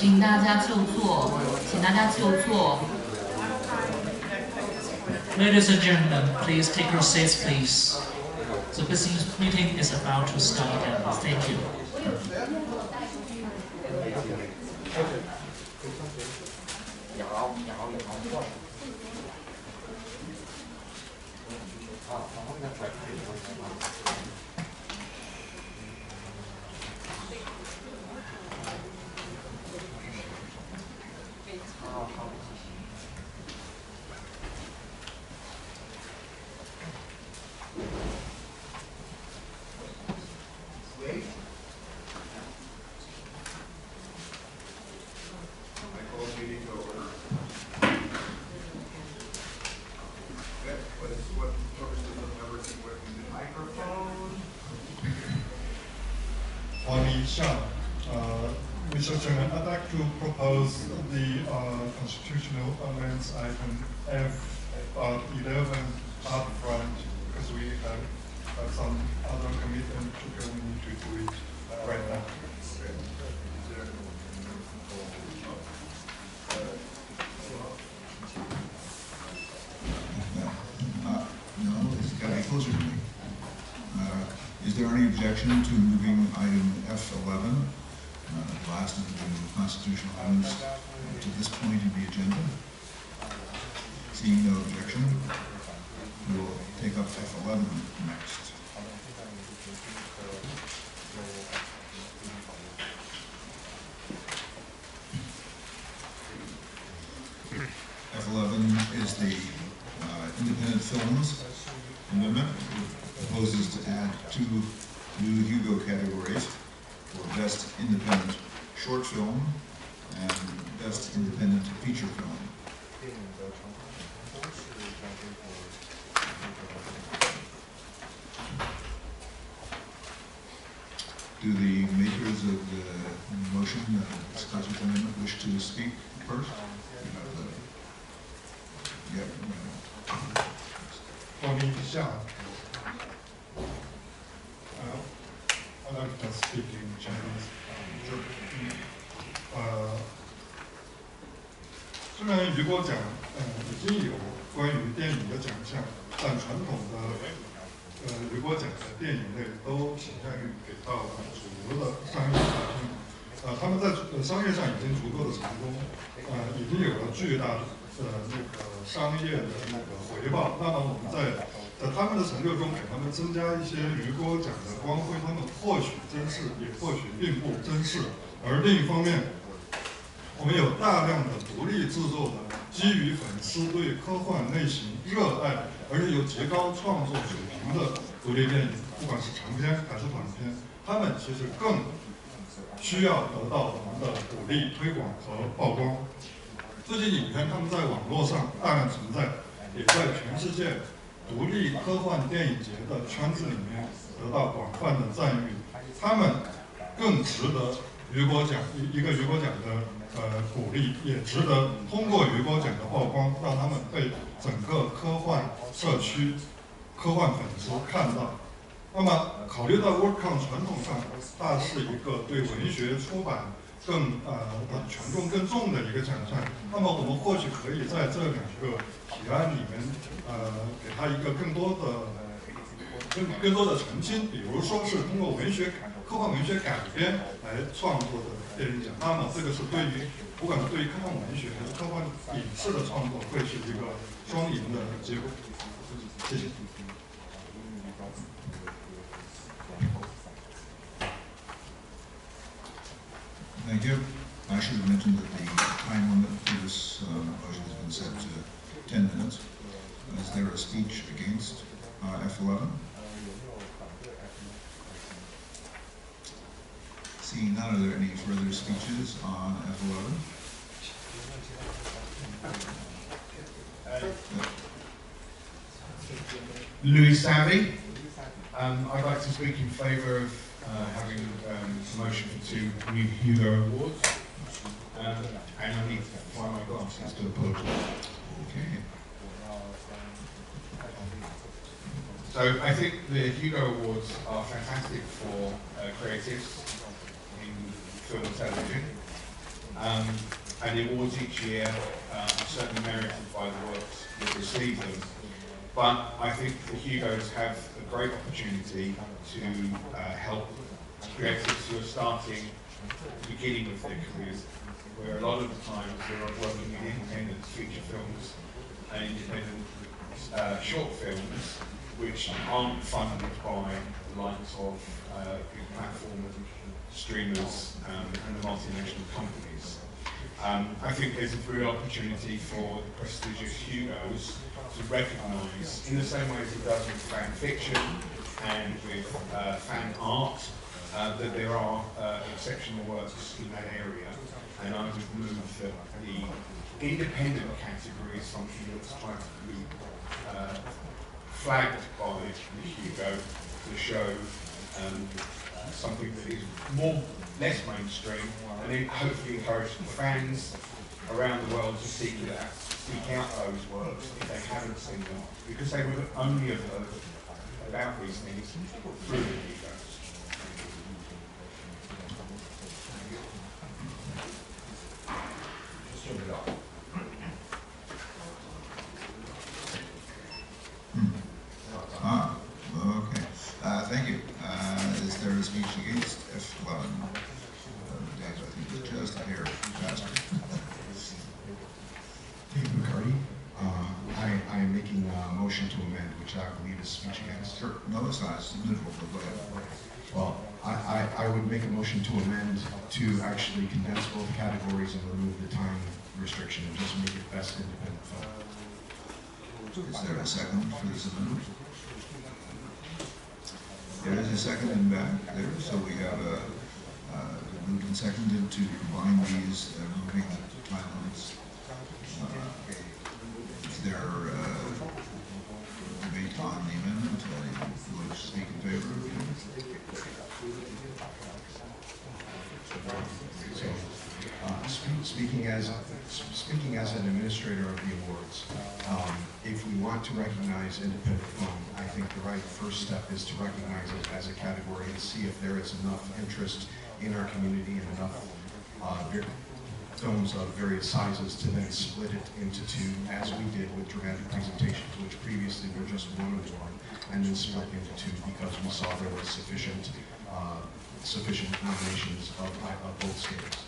请大家就坐，请大家就坐。Ladies and gentlemen, please take your seats, please. The business meeting is about to start again. Thank you. ，Mr. Chairman, I'd like to propose the constitutional amendments item F11 up front because we have some other commitment to go. We need to do it right now. No, it's got to be closer to me. Is there any objection to moving item F11, last of the constitutional items, to this point in the agenda? Seeing no objection, we will take up F11 next. F11 is the independent films amendment. It proposes to add 2 new Hugo categories for Best Independent Short Film and Best Independent Feature Film. Do the makers of the motion, this constitutional amendment, wish to speak first? Yeah. 光临一下。I'd like to speak in Chinese. 虽然雨果奖已经有关于电影的奖项，但传统的雨果奖的电影类都倾向于给到主流的商业大厅。他们在商业上已经足够的成功，已经有了巨大的商业的回报。那么我们在他们的成就中给他们增加一些雨果奖的光辉，他们或许珍视，也或许并不珍视。而另一方面，我们有大量的独立制作的，基于粉丝对科幻类型热爱，而且有极高创作水平的独立电影，不管是长片还是短片，他们其实更需要得到我们的鼓励、推广和曝光。这些影片他们在网络上大量存在，也在全世界独立科幻电影节的圈子里面得到广泛的赞誉。他们更值得雨果奖一个雨果奖的鼓励，也值得通过雨果奖的曝光，让他们被整个科幻社区、科幻粉丝看到。那么，考虑到 Worldcon 传统上它是一个对文学出版更权重更重的一个奖项，那么我们或许可以在这2个提案里面，给它一个更多的澄清，比如说是通过科幻文学改编来创作的电影奖。那么这个是对于不管是对于科幻文学还是科幻影视的创作，会是一个双赢的结果。谢谢。Thank you. I should have mentioned that the time limit for this motion has been set to 10 minutes. Is there a speech against F11? Seeing none, are there any further speeches on F11? Louis Savvy. I'd like to speak in favour of having a motion for 2 new Hugo Awards. And I need to find my glasses to applaud. Okay. So I think the Hugo Awards are fantastic for creatives in film and television. And the awards each year are certainly merited by the works that receive them. But I think the Hugos have a great opportunity to help creatives who are starting the beginning of their careers, where a lot of the times they're working in independent feature films and independent short films, which aren't funded by the likes of big platform streamers and the multinational companies. I think there's a real opportunity for the prestigious Hugos to recognise, in the same way as it does with fan fiction and with fan art, that there are exceptional works in that area. And I would move that the independent category is something that's trying to be flagged by the Hugo to show something that is less mainstream, and then hopefully encourage fans around the world to seek out those works if they haven't seen them, because they would only have heard about these things through the Hugos. Okay. Thank you. Is there a speech against F11? Dave, I think it's just a hair faster. Dave McCarty. I am making a motion to amend, which I believe is speech against. Sure. No, it's not. It's neutral, but go ahead. Well, I would make a motion to amend to actually condense both categories and remove the time restriction and just make it best independent film. Is there a second for this amendment? There is a second in back there, so we have moved and seconded to combine these, moving the time limits. Is there debate on the amendment? Anyone wish to speak in favor of it? Speaking as an administrator of the awards, if we want to recognize independent film, I think the right first step is to recognize it as a category and see if there is enough interest in our community and enough films of various sizes to then split it into two, as we did with dramatic presentations, which previously were just one of one, and then split into two because we saw there was sufficient nominations of both scales.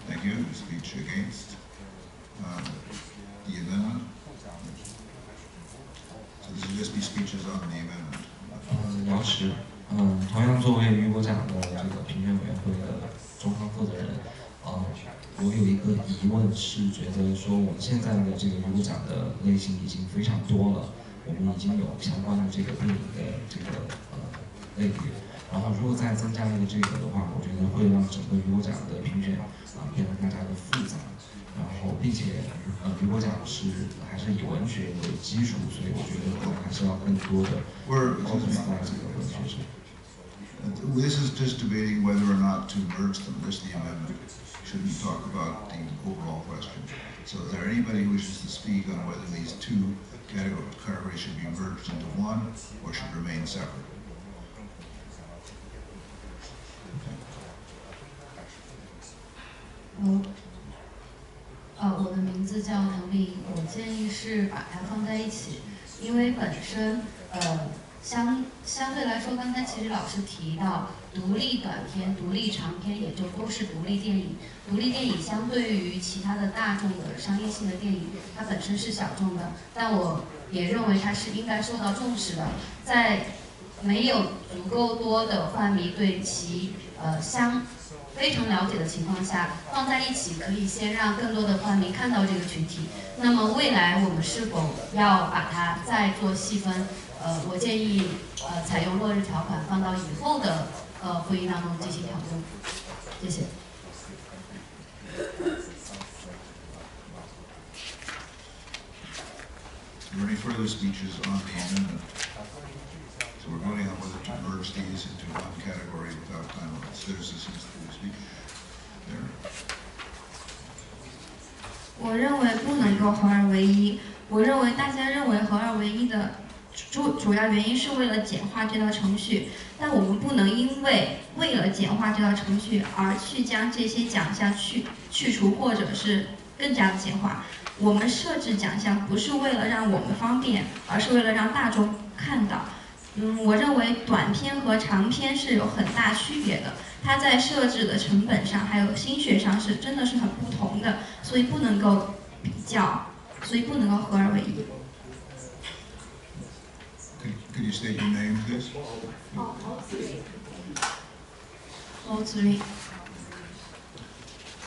Thank you. Speech against the amendment. So this will just be speeches on the amendment. 姚池，同样作为雨果奖的这个评选委员会的中方负责人，我有一个疑问是，觉得说我们现在的这个雨果奖的类型已经非常多了，我们已经有相关的这个电影的这个类别，然后如果再增加一个这个的话，我觉得会让整个雨果奖的评选变得更加的复杂，然后并且雨果奖还是以文学为基础，所以我觉得可能还是要更多的focus在这个文学上。This is just debating whether or not to merge them, just the amendment. Should we talk about the overall question? So is there anybody who wishes to speak on whether these two categories should be merged into one or should remain separate? Okay. 我的名字叫唐丽，我建议是把它放在一起，因为本身相对来说，刚才其实老师提到独立短片、独立长片，也就都是独立电影。独立电影相对于其他的大众的商业性的电影，它本身是小众的，但我也认为它是应该受到重视的。在没有足够多的幻迷对其非常了解的情况下，放在一起可以先让更多的幻迷看到这个群体。那么未来我们是否要把它再做细分？我建议采用落日条款，放到以后的会议当中进行讨论。谢谢。Are there any further speeches on the amendment? So we're voting on whether to merge these into one category without time limits. There's a speech there. 我认为不能够合二为一。我认为大家认为合二为一的主要原因是为了简化这道程序，但我们不能为了简化这道程序而去将这些奖项去除，或者是更加的简化。我们设置奖项不是为了让我们方便，而是为了让大众看到。我认为短片和长片是有很大区别的，它在设置的成本上还有心血上是真的是很不同的，所以不能够比较，所以不能够合二为一。Could you state your name, please?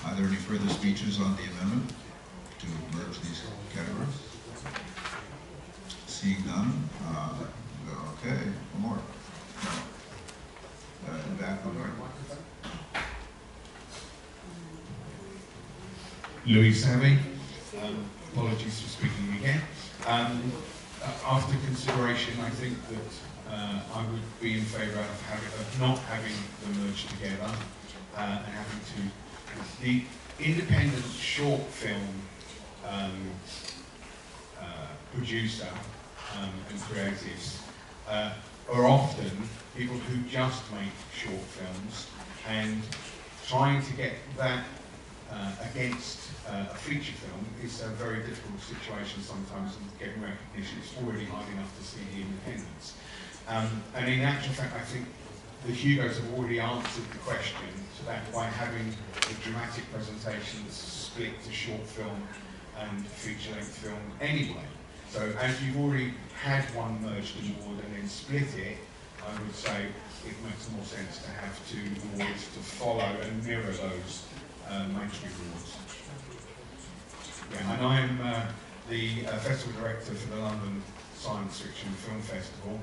Are there any further speeches on the amendment to merge these categories? Seeing none, okay, one more. In the back on the right. Louis Savvy. Apologies for speaking again. After consideration, I think that I would be in favour of not having them merged together and having to. The independent short film producer and creatives are often people who just make short films, and trying to get that against a feature film is a very difficult situation sometimes, and getting recognition is already hard enough to see the independents. And in actual fact, I think the Hugos have already answered the question, so that by having the dramatic presentations split to short film and feature-length film anyway. So as you've already had one merged award and then split it, I would say it makes more sense to have two awards to follow and mirror those mainstream awards. Yeah, and I'm the festival director for the London Science Fiction Film Festival,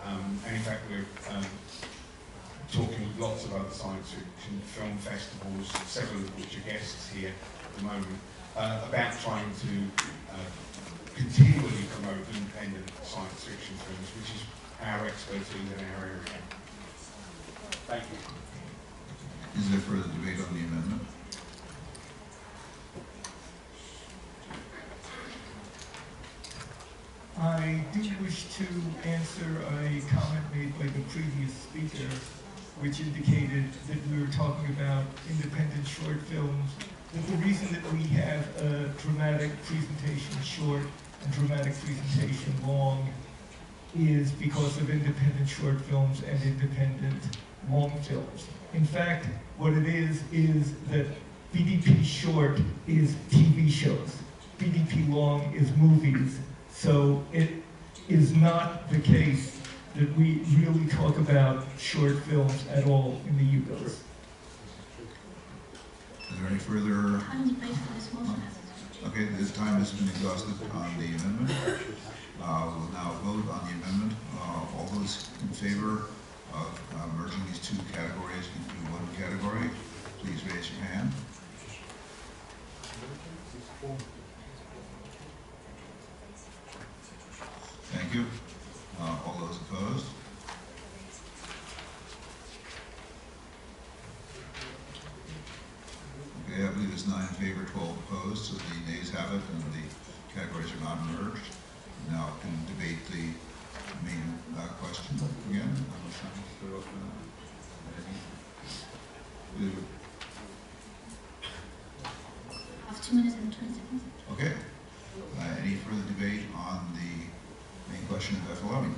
and in fact we're talking with lots of other science fiction film festivals, several of which are guests here at the moment, about trying to continually promote independent science fiction films, which is our expertise and our area. Thank you. Is there further debate on the amendment? I do wish to answer a comment made by the previous speaker, which indicated that we were talking about independent short films. That the reason that we have a dramatic presentation short and dramatic presentation long is because of independent short films and independent long films. In fact, what it is that BDP short is TV shows, BDP long is movies. So it is not the case that we really talk about short films at all in the Hugos. Is there any further? Okay, this time has been exhausted on the amendment. We'll now vote on the amendment. All those in favor of merging these two categories into one category, please raise your hand. Thank you. All those opposed? Okay, I believe it's 9 in favor, 12 opposed, so the nays have it and the categories are not merged. Now we can debate the main question again. Of 2 minutes and 20 seconds. Okay. Any further debate on the main question of FLW?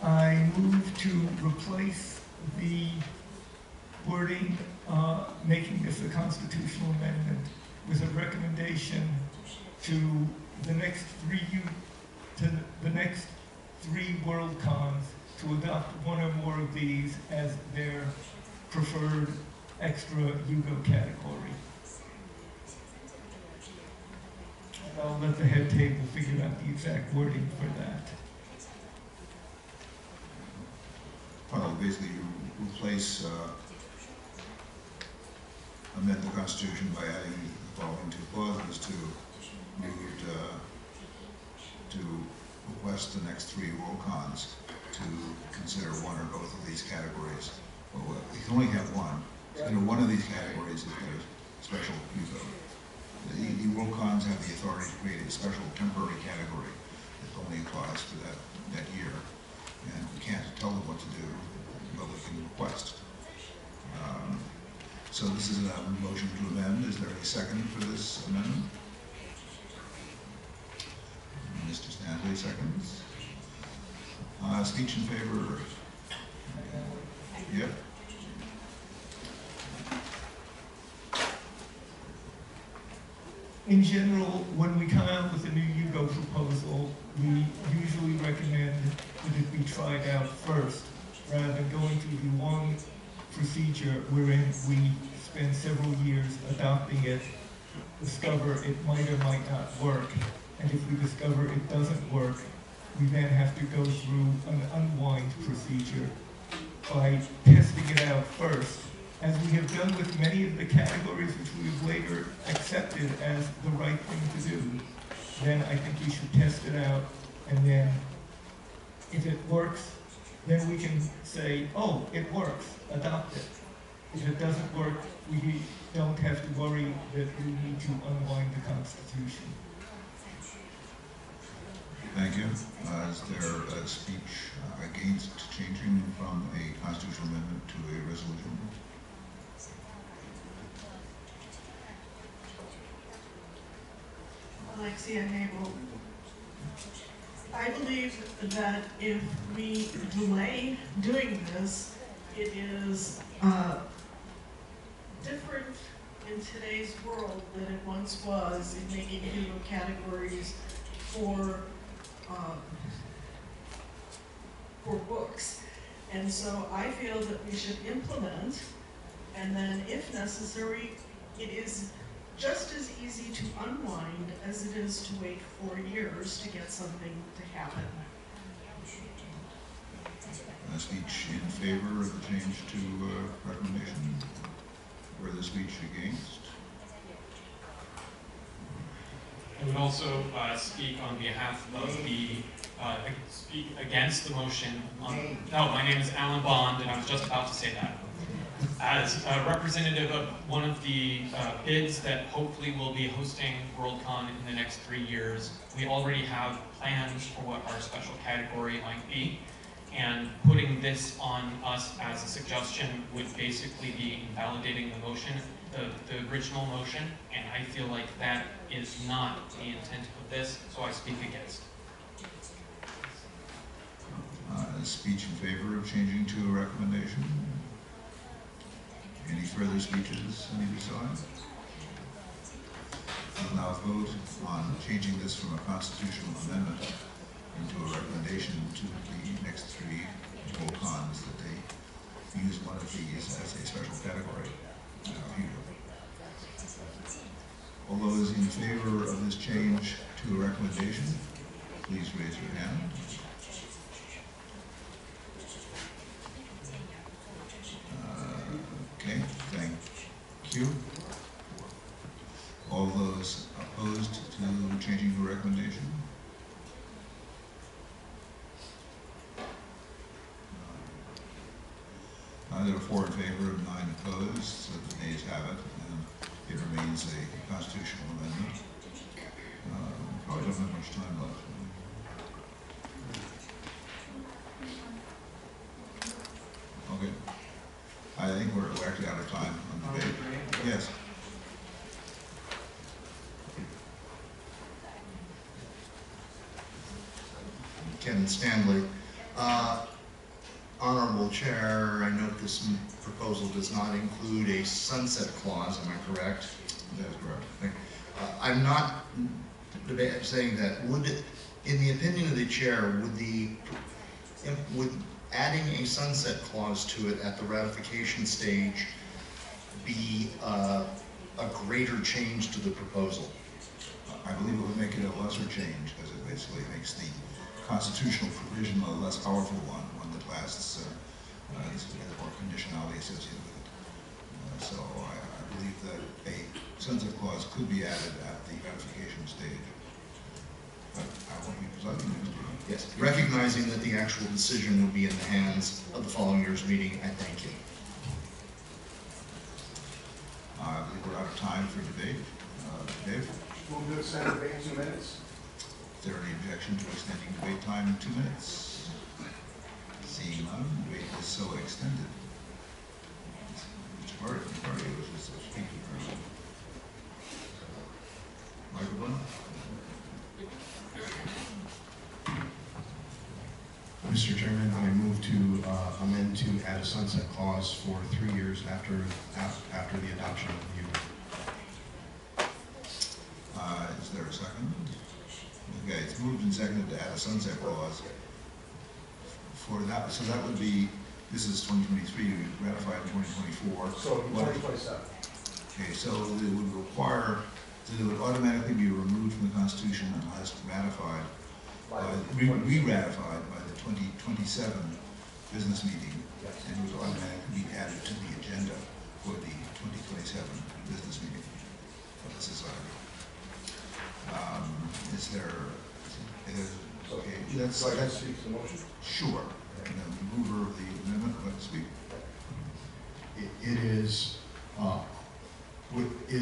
I move to replace the wording, making this a constitutional amendment, with a recommendation to the next three Worldcons to adopt one or more of these as their preferred extra Hugo category. I'll let the head table figure out the exact wording for that. Well, basically you replace, amend the Constitution by adding the following two clauses to request the next three Worldcons to consider one or both of these categories. Well, we can only have one. Consider one of these categories as their special Hugo. The Worldcons have the authority to create a special temporary category that only applies for that year. And we can't tell them what to do, but we can request. So this is a motion to amend. Is there a second for this amendment? Mr. Stanley seconds. Speech in favor? Yep. In general, when we come out with a new UGO proposal, we usually recommend that it be tried out first, rather than going through the long procedure wherein we spend several years adopting it, discover it might or might not work, and if we discover it doesn't work, we then have to go through an unwind procedure by testing it out first, as we have done with many of the categories which we have later accepted as the right thing to do. Then I think we should test it out, and then if it works, then we can say, oh, it works, adopt it. If it doesn't work, we don't have to worry that we need to unwind the Constitution. Thank you. Is there a speech against changing from a constitutional amendment to a resolution? Alexia Nabel. I believe that if we delay doing this, it is different in today's world than it once was in making human categories for books. And so I feel that we should implement, and then if necessary, it is just as easy to unwind as it is to wait 4 years to get something to happen. A speech in favor of the change to recommendation, or the speech against? I would also speak on behalf of the, speak against the motion. No, my name is Alan Bond, and I was just about to say that. As a representative of one of the bids that hopefully will be hosting Worldcon in the next 3 years, we already have plans for what our special category might be. And putting this on us as a suggestion would basically be invalidating the motion, the original motion, and I feel like that is not the intent of this, so I speak against. Speech in favor of changing to a recommendation? Any further speeches on either side? We'll now vote on changing this from a constitutional amendment into a recommendation to the next 3 Worldcons that they use one of these as a special category. All those in favor of this change to a recommendation, please raise your hand. Okay, thank you. All those opposed to changing the recommendation? There are 4 in favor and 9 opposed, so the nays have it, and it remains a constitutional amendment. Probably don't have much time left. Okay. I think we're actually out of time on debate. Yes. Ken Stanley. Honorable Chair, I note this proposal does not include a sunset clause, am I correct? That is correct. I'm not saying that. Would, in the opinion of the Chair, would adding a sunset clause to it at the ratification stage be a greater change to the proposal? I believe it would make it a lesser change, because it basically makes the constitutional provision a less powerful one that lasts, has more conditionality associated with it. So I believe that a sunset clause could be added at the ratification stage. But I won't be presiding next year. Yes, recognizing that the actual decision would be in the hands of the following year's meeting, I thank you. I believe we're out of time for debate. Dave? Move to extend debate 2 minutes. Is there any objection to extending debate time 2 minutes? Seeing none, debate is so extended. Which party wishes to speak to her? Microphone? Mr. Chairman, I move to amend to add a sunset clause for 3 years after the adoption of the UGO. Is there a second? Okay, it's moved and seconded to add a sunset clause for that. So that would be, this is 2023, ratified in 2024. So 2027. Okay, so it would require, that it would automatically be removed from the Constitution unless ratified, re-ratified by the 2027 business meeting, yes. And would automatically be added to the agenda for the 2027 business meeting of the society. Is there, okay, that's... So I can speak to the motion? Sure. And the mover of the amendment would like to speak. It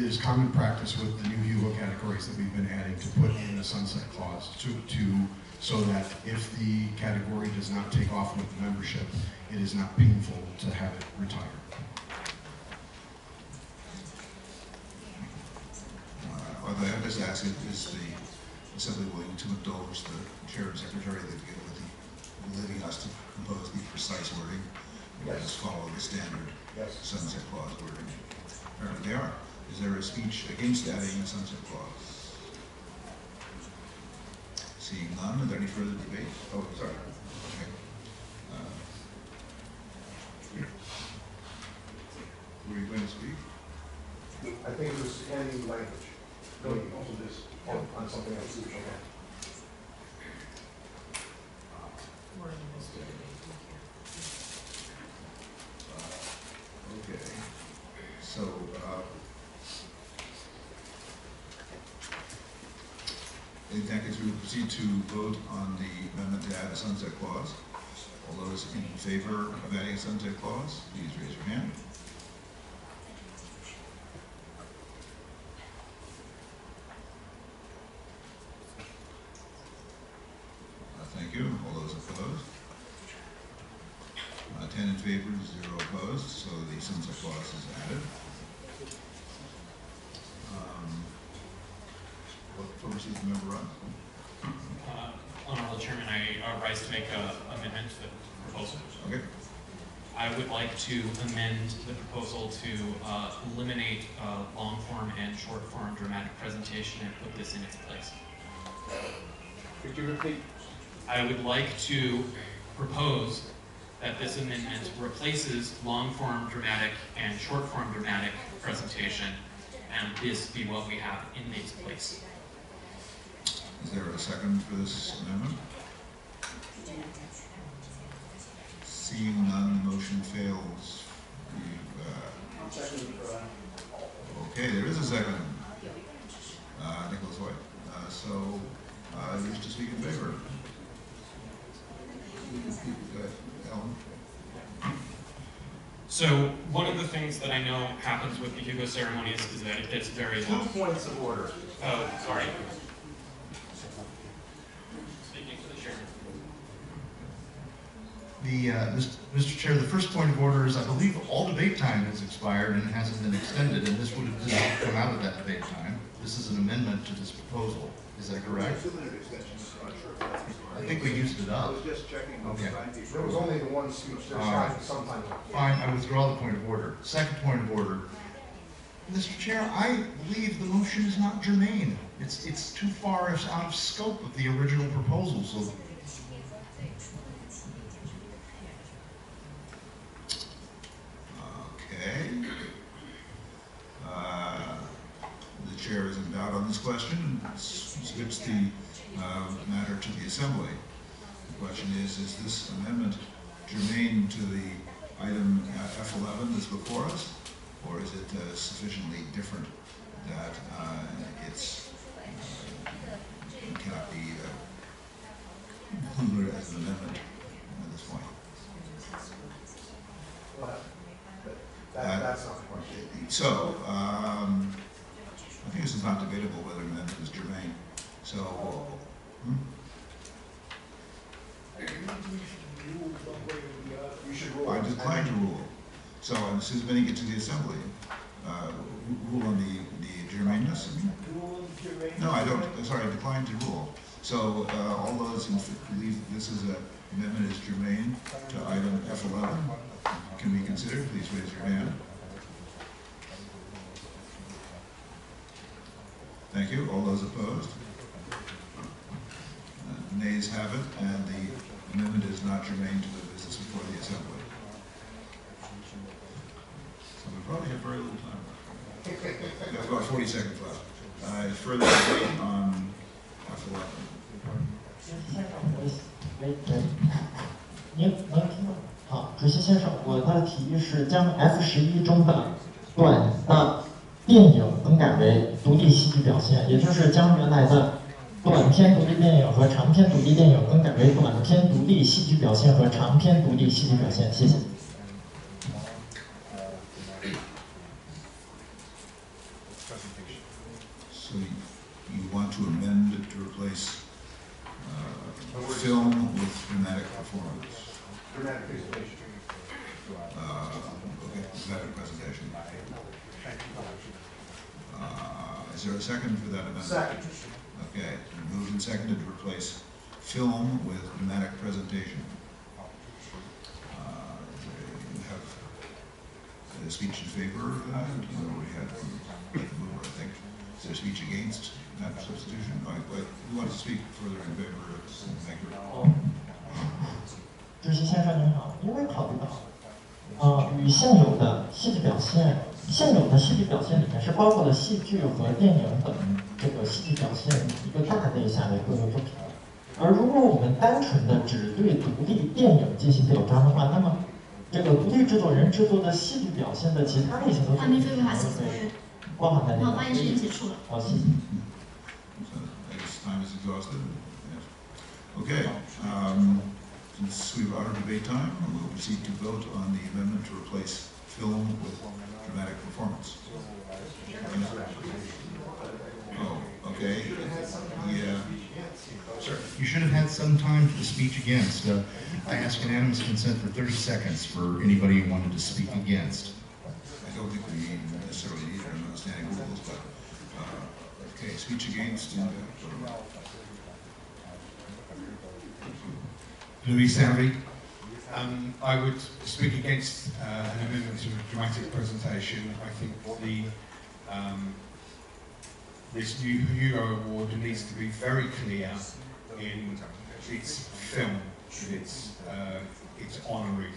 is common practice with the new HUGO categories that we've been adding to put in a sunset clause so that if the category does not take off with the membership, it is not painful to have it retire. Although I just ask, is the Assembly willing to indulge the Chair and Secretary that letting us to compose the precise wording? Or just follow the standard sunset clause wording? Apparently they are. Is there a speech against adding a sunset clause? Seeing none, is there any further debate? Oh, sorry. Okay. Were you going to speak? I think it was any language. No, you also just on something else. Okay. Okay. So, in that case, we will proceed to vote on the amendment to add a sunset clause. All those in favor of adding a sunset clause, please raise your hand. Thank you. All those opposed? 10 in favor, 0 opposed, so the sunset clause is added. What proceeds the member on? Honorable Chairman, I rise to make an amendment to the proposal. Okay. I would like to amend the proposal to eliminate long form and short form dramatic presentation and put this in its place. Could you repeat? I would like to propose that this amendment replaces long form dramatic and short form dramatic presentation, and this be what we have in its place. Is there a second for this amendment? Seeing none, the motion fails. Okay, there is a second. Nicholas White. You wish to speak in favor? Ellen? So one of the things that I know happens with the HUGO ceremonies is that it gets very long. 2 points of order. Oh, sorry. Speaking to the chairman. Mr. Chair, the first point of order is I believe all debate time has expired and hasn't been extended, and this would have come out of that debate time. This is an amendment to this proposal. Is that correct? I think we used it up. I was just checking. Okay. There was only the one speech. There's sometime. Fine, I withdraw the point of order. Second point of order. Mr. Chair, I believe the motion is not germane. It's too far out of scope of the original proposal. So okay. The chair is in doubt on this question and switch the matter to the Assembly. The question is this amendment germane to the item F11 that's before us, or is it sufficiently different that it cannot be included as an amendment at this point? That's not the question. So, I think this is not debatable So, I declined to rule. So as soon as many get to the assembly, rule on the germaneness. No, I don't. Sorry, I declined to rule. So all those who believe that this is amendment is germane to item F11 can be considered. Please raise your hand. Thank you. All those opposed? Nays have it, and the amendment is not germane to the business before the assembly. So we probably have very little time left. We have about 40 seconds left. Further debate on F11. 您听到？好，主席先生，我的提议是将 F11中的短的电影更改为独立戏剧表现，也就是将原来的短篇独立电影和长篇独立电影更改为短篇独立戏剧表现和长篇独立戏剧表现。谢谢。So you want to amend it to replace film with dramatic performance. Dramatic presentation. Okay, dramatic presentation. Is there a second for that amendment? Second. Okay, moved and seconded to replace film with dramatic presentation. You have a speech in favor of that? You already had the mover, I think. Is there a speech against that substitution? Who wants to speak further in favor of this? Thank you. 主席先生您好，因为考虑到，与现有的戏剧表现里面是包括了戏剧和电影等这个戏剧表现一个大类下的各个作品。而如果我们单纯的只对独立电影进行表彰的话，那么这个独立制作人制作的戏剧表现的其他类型的作品就会包含在内。好，发言时间结束了。好，谢谢。Time is exhausted. Okay. Since we've out of debate time, we'll proceed to vote on the amendment to replace film with dramatic performance. Oh, okay. Yeah. Sir, you should have had some time for the speech against. I ask unanimous consent for 30 seconds for anybody who wanted to speak against. I don't think we necessarily need an understanding rules, but okay, speech against. Louis Savvy. I would speak against an amendment to dramatic presentation. I think this new Hugo Award needs to be very clear in its film that it's honouring,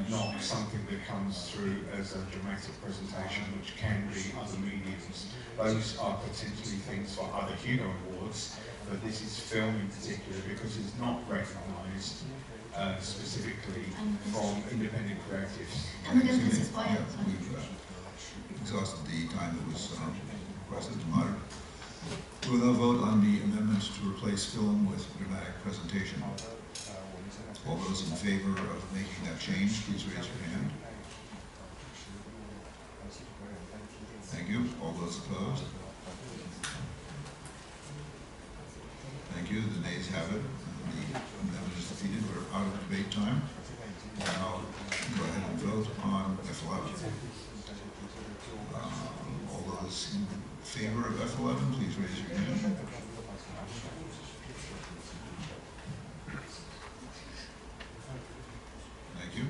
not something that comes through as a dramatic presentation, which can be other mediums. Those are potentially things for other Hugo Awards, but this is film in particular because it's not recognised specifically from independent creatives. We've exhausted the time that was requested to moderate. We will now vote on the amendment to replace film with dramatic presentation. All those in favor of making that change, please raise your hand. Thank you. All those opposed? Thank you. The nays have it. The amendment is defeated. We're out of debate time. Now go ahead and vote on F11. All those in favor of F11, please raise your hand. Thank you.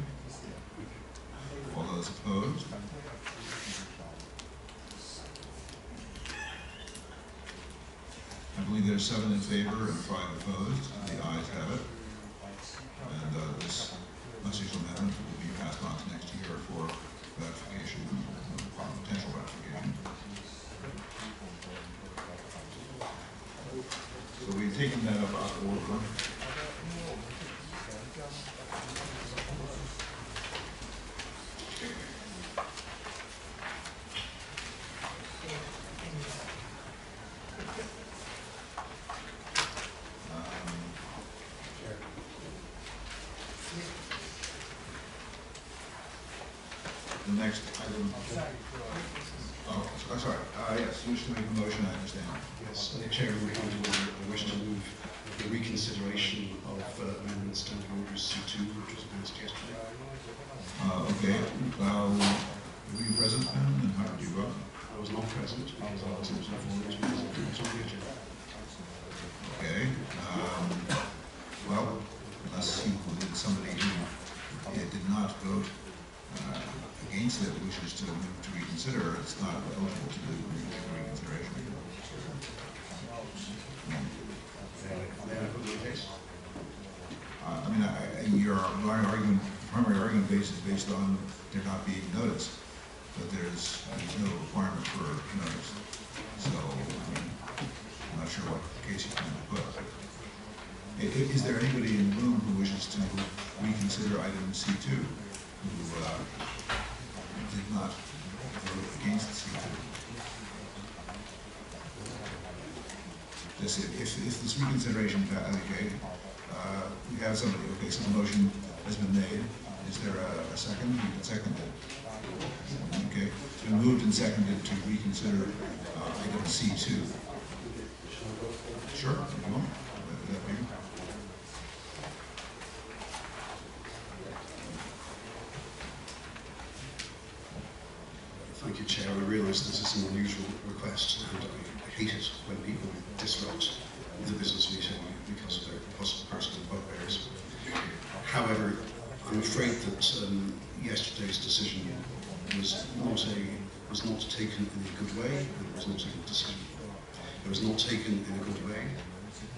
All those opposed? I believe there's 7 in favor and 5 opposed. The ayes have it. And this legislative amendment will be passed on to next year for ratification, potential ratification. So we've taken that up out of order. The next item Oh, sorry. Yes, you wish to make a motion, I understand. Yes, Chairman, I wish to move the reconsideration of Amendment Standing Order C2, which was announced yesterday. Okay. Were you present then, and how did you vote? I was not present because I wasn't informed because it was on the agenda. Okay. Well, unless you believe somebody who did not vote against it wishes to move to reconsider, it's not eligible to do reconsideration. I mean, your primary argument base is based on there not being notice, but there's no requirement for notice. So, I'm not sure what case you plan to put. Is there anybody in the room who wishes to reconsider item C2, who did not vote against C2? If this reconsideration, okay, we have somebody, okay, so the motion has been made. Is there a second? You can second it. Okay, it's been moved and seconded to reconsider item C2. Sure, if you want. That be? Thank you, Chair. I realise this is an unusual request, and I hate it when people disrupt the business meeting because of their possible personal bugbears. However, I'm afraid that yesterday's decision was not taken in a good way, and it was not a good decision. It was not taken in a good way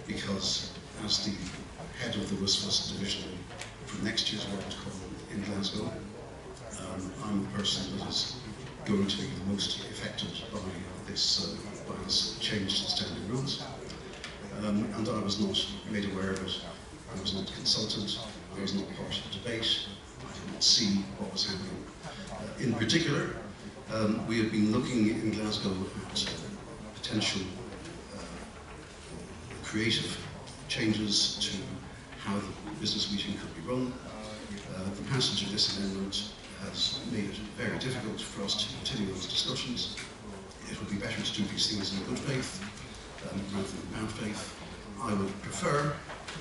because, as the head of the WSFS division for next year's Worldcon in Glasgow, I'm the person that is going to be the most affected by this change to standing rules. And I was not made aware of it. I was not consulted. I was not part of the debate. I did not see what was happening. In particular, we have been looking in Glasgow at potential creative changes to how the business meeting could be run. The passage of this amendment has made it very difficult for us to continue those discussions. It would be better to do these things in good faith rather than bad faith. I would prefer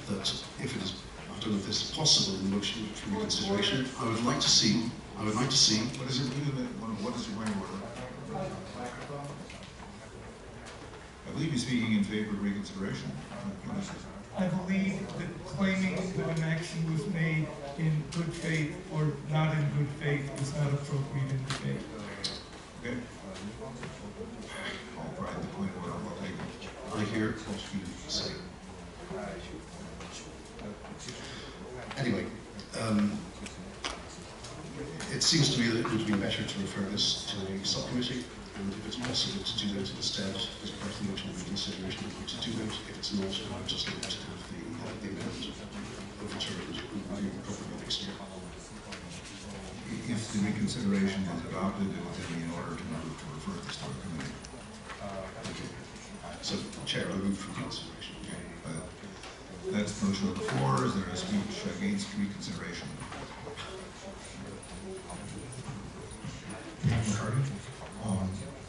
that if it is, I don't know if this is possible in the motion for reconsideration, I would like to see. What is it? What is your point of order? I believe you're speaking in favor of reconsideration. I believe that claiming that an action was made in good faith or not in good faith is not appropriate in debate. Okay. I'll provide the point of order. I'll take it. I hear what you say. Anyway, it seems to me that it would be better to refer this to a subcommittee, and if it's possible to do that instead, as part of the motion for consideration, I'd like to do that. If it's not, I would just like to have the amendment overturned and probably next year. If the reconsideration is adopted, it would then be in order to move to refer this to a committee. Okay. So, Chair, I move for consideration. That's the motion on the floor. Is there a speech against reconsideration?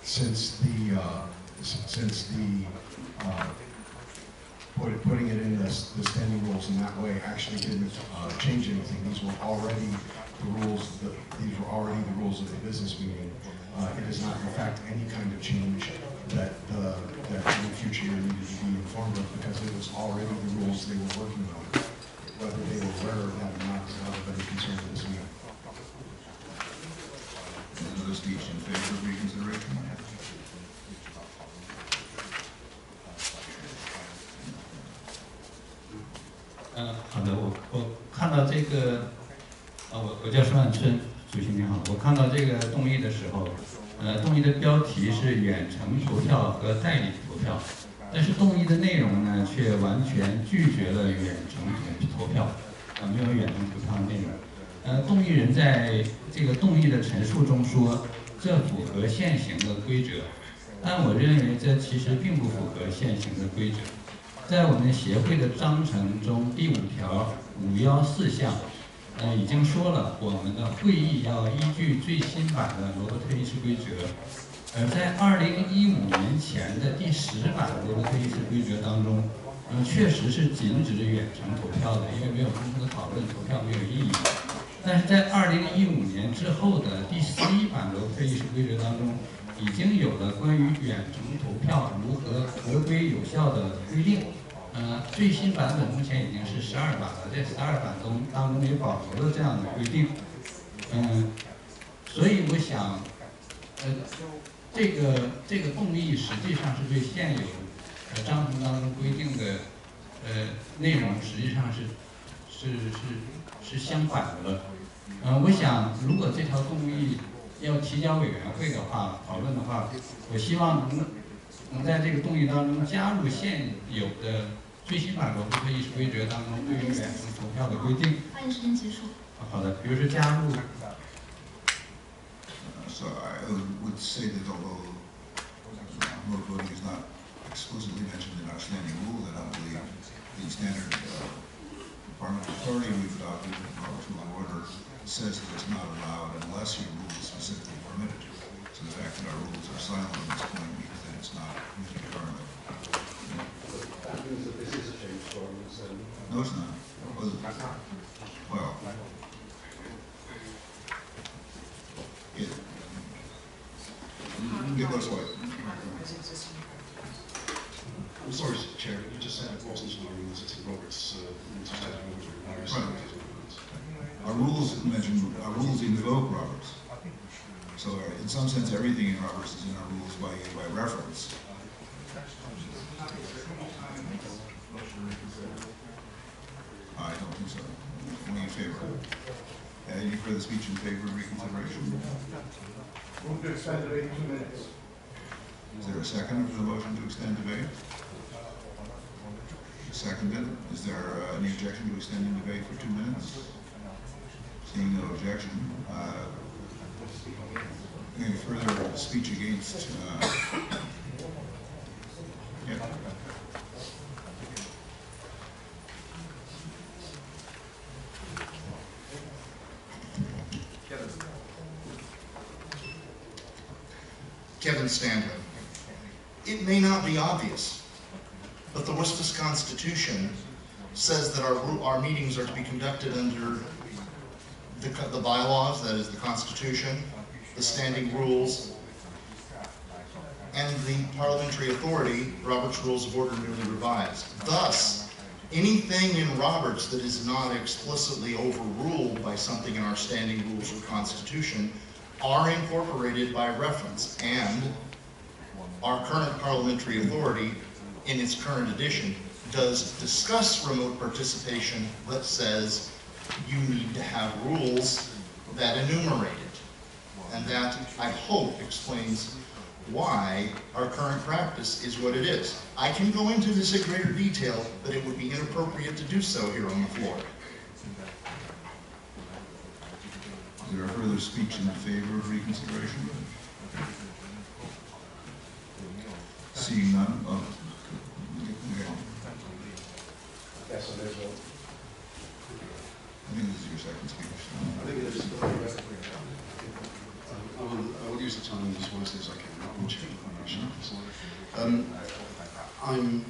Since putting it in the standing rules in that way actually didn't change anything. These were already the rules. These were already the rules of the business meeting. It is not, in fact, any kind of change that in the future year needed to be informed of because it was already the rules they were working on. Whether they were aware of that or not is not of any concern to this meeting. Another speech in favor of reconsideration? 好的，我看到这个，我叫孙万春，主席您好，我看到这个动议的时候，动议的标题是远程投票和代理投票，但是动议的内容呢，却完全拒绝了远程投票，没有远程投票的内容。动议人在这个动议的陈述中说，这符合现行的规则，但我认为这其实并不符合现行的规则。在我们协会的章程中第5条514项，已经说了，我们的会议要依据最新版的罗伯特议事规则，在2015年前的第10版的会议室规则当中，确实是禁止远程投票的，因为没有充分的讨论，投票没有意义。但是在2015年之后的第11版的会议室规则当中，已经有了关于远程投票如何合规有效的规定。最新版本目前已经是12版了，在12版当中也保留了这样的规定。所以我想，这个动议实际上是对现有章程当中规定的内容实际上是相反的。我想如果这条动议要提交委员会的话讨论的话，我希望能在这个动议当中加入现有的最新版的会议室规则当中对于远程投票的规定。发言时间结束。好的，比如说加入。So I would say that although remote voting is not exclusively mentioned in our standing rule, that I believe the standard Parliament authority we've adopted, Robert's Rule of Order, says that it's not allowed unless your rule is specifically permitted. So the fact that our rules are silent on this point means that it's not currently. That means that this is a change to ordinance. No, it's not. Well, Nicholas White. I'm sorry, Chair, you just said it wasn't in our rules, it's in Robert's Right. Our rules invoke Roberts. So in some sense, everything in Roberts is in our rules by reference. I don't think so. Only in favor. Any further speech in favor of reconsideration? Move to extend debate 2 minutes. Is there a second for the motion to extend debate? Seconded. Is there any objection to extending debate for 2 minutes? Seeing no objection. Any further speech against? Yeah. Kevin Stanley. It may not be obvious, but the Worcester Constitution says that our meetings are to be conducted under the bylaws, that is the Constitution, the standing rules, and the parliamentary authority, Robert's Rules of Order newly revised. Thus, anything in Roberts that is not explicitly overruled by something in our standing rules or Constitution are incorporated by reference, and our current parliamentary authority in its current edition does discuss remote participation, but says you need to have rules that enumerate it. And that, I hope, explains why our current practice is what it is. I can go into this in greater detail, but it would be inappropriate to do so here on the floor. Is there a further speech in favor of reconsideration? Seeing none. Oh. Okay. Yes, so there's one. I think this is your second speech. I think it is. I will use the time as wisely as I can. I'm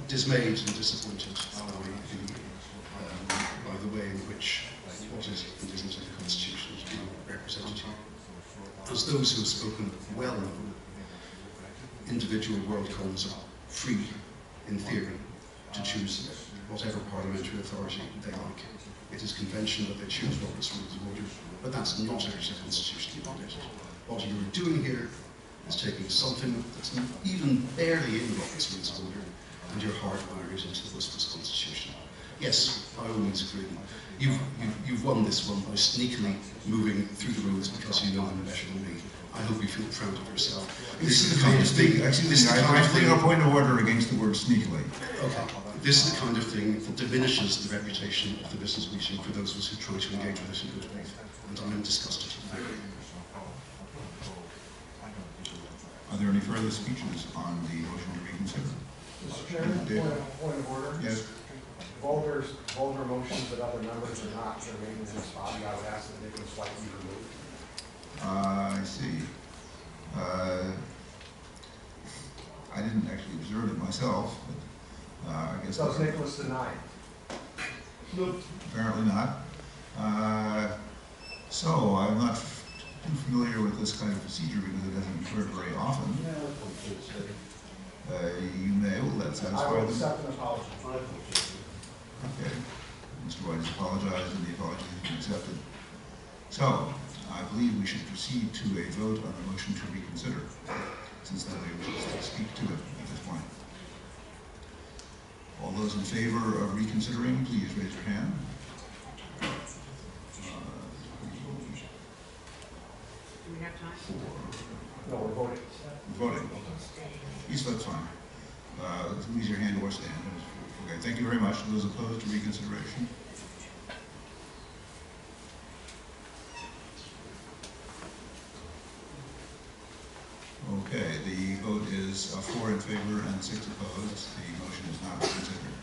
dismayed and disappointed by the way in which what is and isn't in the Constitution is being represented here. As those who have spoken well know, individual Worldcons are free, in theory, to choose whatever parliamentary authority they like. It is convention that they choose Robert's Rules of Order, but that's not actually constitutionally mandated. What you're doing here is taking something that's even barely in Robert's Rules of Order, and you're hardwiring it into the Worcester Constitution. Yes, by all means agree. You've won this one by sneakily moving through the rules because you know them better than me. I hope you feel proud of yourself. This is the kind of thing. I bring a point of order against the word sneakily. Okay. This is the kind of thing that diminishes the reputation of the business meeting for those of us who try to engage with it in good faith. And I'm disgusted. Thank you. Are there any further speeches on the motion to reconsider? Mr. Chairman, point of order. Yes. Vulgar motions that other members are not remaining in this body, I would ask that they be slightly removed. I see. I didn't actually observe it myself, but I guess. Does Nicholas deny? Apparently not. So I'm not too familiar with this kind of procedure because it hasn't occurred very often. You may, will that satisfy them? I will accept an apology. Okay. Mr. White has apologized and the apology has been accepted. So, I believe we should proceed to a vote on the motion to reconsider, since nobody wishes to speak to it at this point. All those in favor of reconsidering, please raise your hand. Do we have time? 4. No, we're voting. We're voting. Yes, that's fine. Raise your hand or stand. Okay, thank you very much. Those opposed to reconsideration? Okay, the vote is 4 in favor and 6 opposed. The motion is not reconsidered.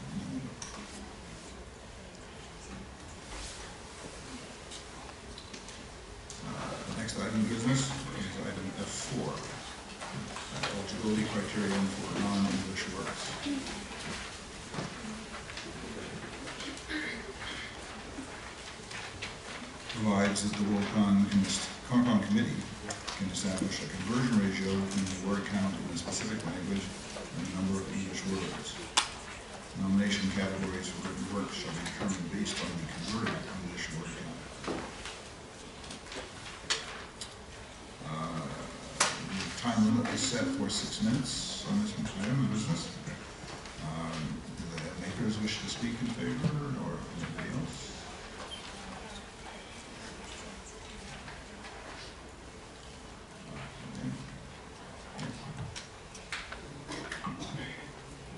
The next item of business is item F4. Eligibility criterion for non-English works. Provides that the Worldcon committee can establish a conversion ratio between the word count in a specific language and the number of English words. Nomination categories for written works shall be determined based on the converted English word count. The time limit is set for 6 minutes on this item of business. Do the makers wish to speak in favor or anybody else?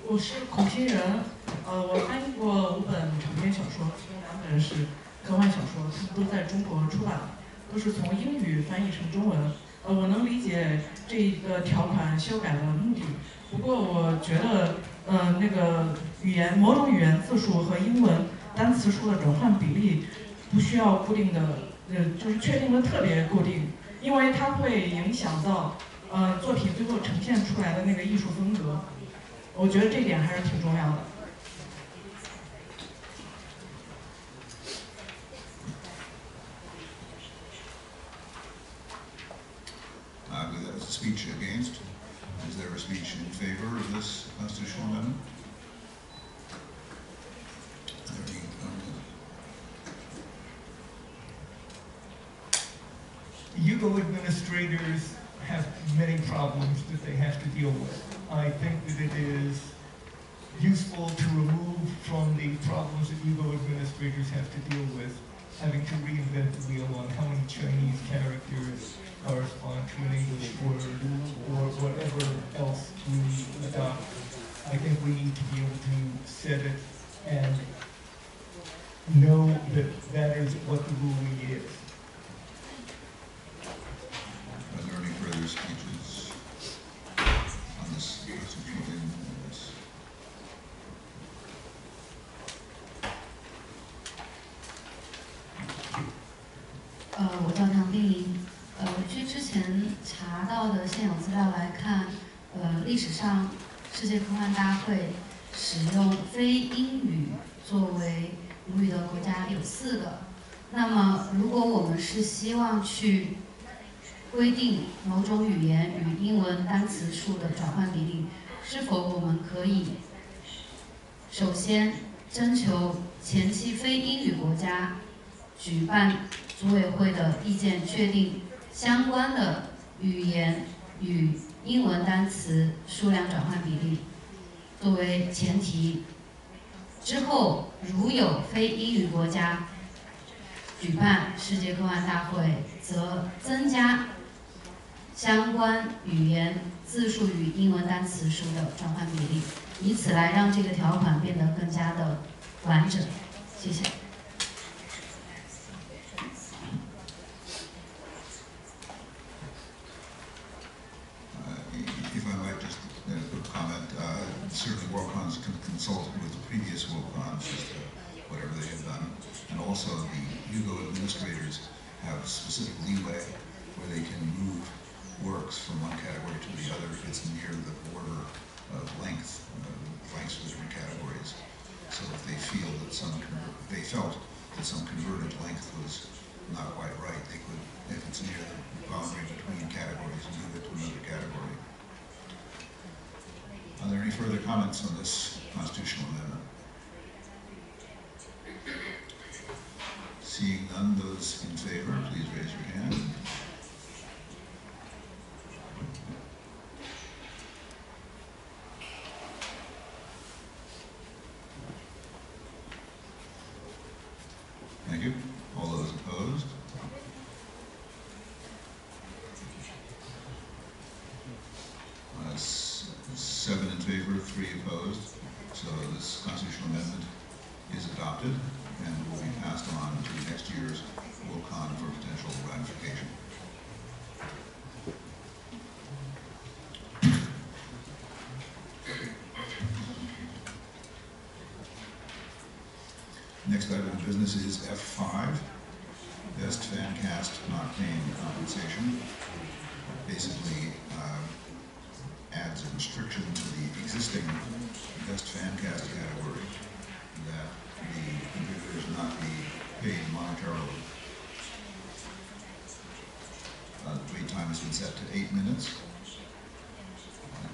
我是孔欣人，我翻译过5本长篇小说，其中2本是科幻小说，它们都在中国出版，都是从英语翻译成中文。我能理解这一个条款修改的目的，不过我觉得，那个某种语言字数和英文单词数的转换比例不需要固定的，就是确定的特别固定，因为它会影响到作品最后呈现出来的那个艺术风格。我觉得这点还是挺重要的。There's a speech against. Is there a speech in favor of this constitutional amendment? Yugo administrators have many problems that they have to deal with. I think that it is useful to remove from the problems that Yugo administrators have to deal with, having to reinvent the wheel on how many Chinese characters correspond to an English word or whatever else we adopt. I think we need to be able to set it and know that that is what the ruling is. Are there any further speeches on this constitutional amendment?我叫唐丽玲。据之前查到的现有资料来看，历史上世界科幻大会使用非英语作为母语的国家有4个。那么，如果我们是希望去规定某种语言与英文单词数的转换比例，是否我们可以首先征求前期非英语国家举办组委会的意见，确定相关的语言与英文单词数量转换比例作为前提。之后，如有非英语国家举办世界科幻大会，则增加相关语言字数与英文单词数的转换比例，以此来让这个条款变得更加的完整。谢谢。If I might just comment, certainly Worldcons can consult with the previous Worldcons as to whatever they have done, and also the Yugo administrators have specific leeway where they can move works from one category to the other if it's near the border of lengths for different categories. So if they feel that they felt that some converted length was not quite right, they could, if it's near the boundary between categories, move it to another category. Are there any further comments on this constitutional amendment? Seeing none, those in favor, please raise your hand. Thank you. All those opposed? Seven in favor, 3 opposed. So this constitutional amendment is adopted and will be passed on to next year's Worldcon for potential ratification. Next item of business is F5, Best Fan Cast Not Paying Compensation. Basically, adds a restriction to the existing Best Fan Cast category that the contributors not be paid monetarily. The wait time has been set to 8 minutes.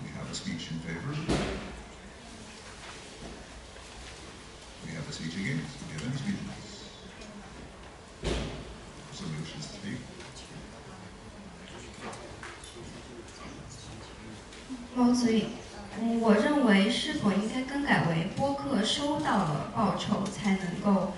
We have a speech in favor. We have a speech against. Do we have any speeches? Somebody wishes to speak? 毛子宇，我认为是否应该更改为播客收到了报酬才能够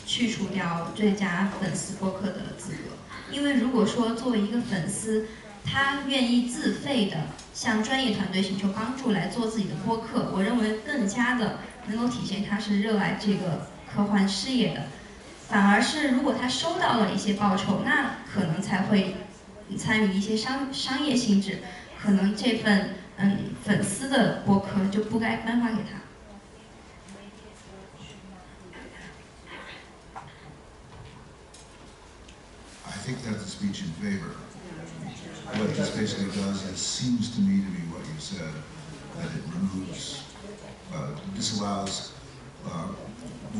去除掉最佳粉丝播客的资格？因为如果说作为一个粉丝，他愿意自费的向专业团队寻求帮助来做自己的播客，我认为更加的能够体现他是热爱这个科幻事业的。反而是如果他收到了一些报酬，那可能才会参与一些商业性质。 可能这份粉丝的播客就不该颁发给他。I think that's a speech in favor. What this basically does is seems to me to be what you said, that it removes, disallows